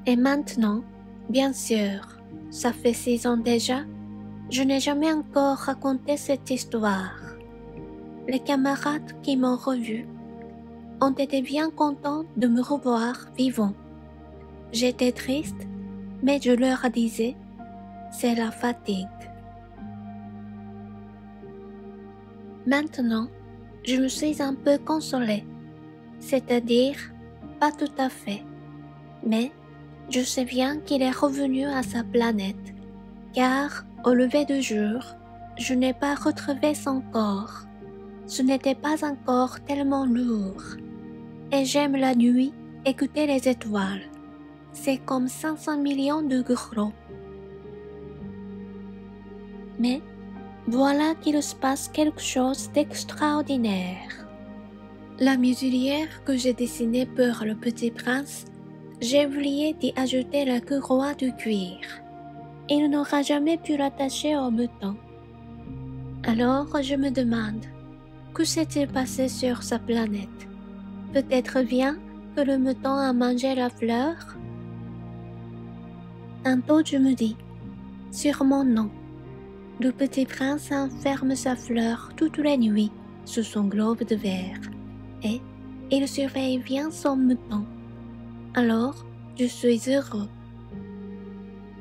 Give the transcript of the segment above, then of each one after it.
Et maintenant, bien sûr, ça fait 6 ans déjà, je n'ai jamais encore raconté cette histoire. Les camarades qui m'ont revu ont été bien contents de me revoir vivant. J'étais triste, mais je leur disais, c'est la fatigue. Maintenant, je me suis un peu consolée, c'est-à-dire pas tout à fait, mais je sais bien qu'il est revenu à sa planète, car au lever du jour, je n'ai pas retrouvé son corps. Ce n'était pas encore tellement lourd. Et j'aime la nuit écouter les étoiles. C'est comme 500 millions de gros. Mais voilà qu'il se passe quelque chose d'extraordinaire. La muselière que j'ai dessinée pour le petit prince, j'ai oublié d'y ajouter la courroie de cuir. Il n'aura jamais pu l'attacher au mouton. Alors je me demande, que s'est-il passé sur sa planète? Peut-être bien que le mouton a mangé la fleur? Tantôt je me dis, sûrement non. Le petit prince enferme sa fleur toutes les nuits sous son globe de verre et il surveille bien son mouton. Alors je suis heureux.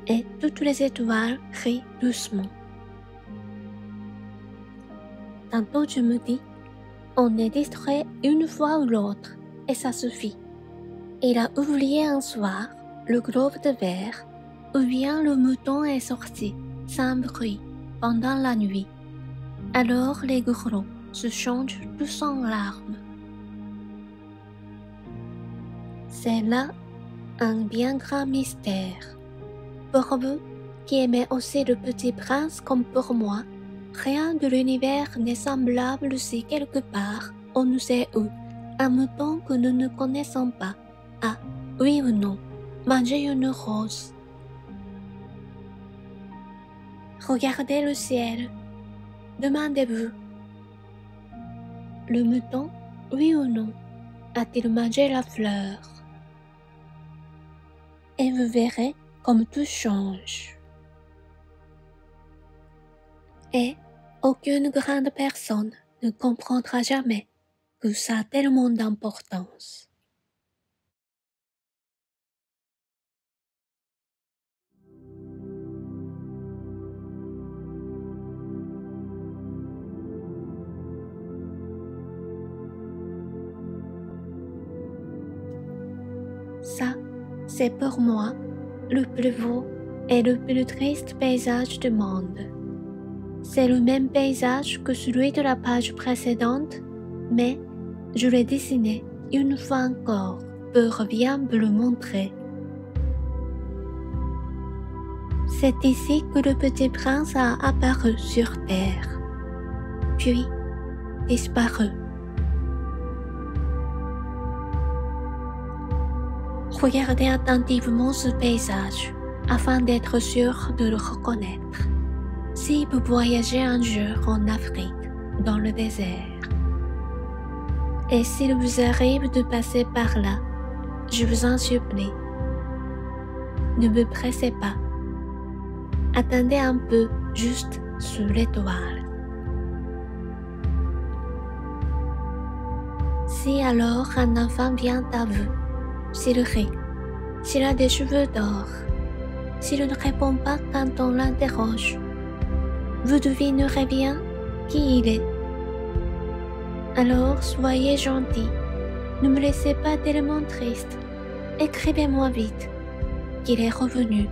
Et toutes les étoiles rient doucement. Tantôt je me dis, on est distrait une fois ou l'autre, et ça suffit. Il a oublié un soir le globe de verre, ou bien le mouton est sorti, sans bruit, pendant la nuit. Alors les gros se changent tous en larmes. C'est là un bien grand mystère. Pour vous, qui aimez aussi le petit prince comme pour moi, rien de l'univers n'est semblable si quelque part, on ne sait où, un mouton que nous ne connaissons pas a, oui ou non, mangé une rose. Regardez le ciel. Demandez-vous. Le mouton, oui ou non, a-t-il mangé la fleur? Et vous verrez comme tout change. Et aucune grande personne ne comprendra jamais que ça a tellement d'importance. Ça, c'est pour moi le plus beau et le plus triste paysage du monde. C'est le même paysage que celui de la page précédente, mais je l'ai dessiné une fois encore pour bien vous le montrer. C'est ici que le petit prince a apparu sur terre, puis disparu. Regardez attentivement ce paysage afin d'être sûr de le reconnaître. Si vous voyagez un jour en Afrique, dans le désert, et s'il vous arrive de passer par là, je vous en supplie, ne vous pressez pas. Attendez un peu juste sous l'étoile. Si alors un enfant vient à vous, s'il rit, s'il a des cheveux d'or, s'il ne répond pas quand on l'interroge, vous devinerez bien qui il est. Alors soyez gentil, ne me laissez pas tellement triste, écrivez-moi vite qu'il est revenu.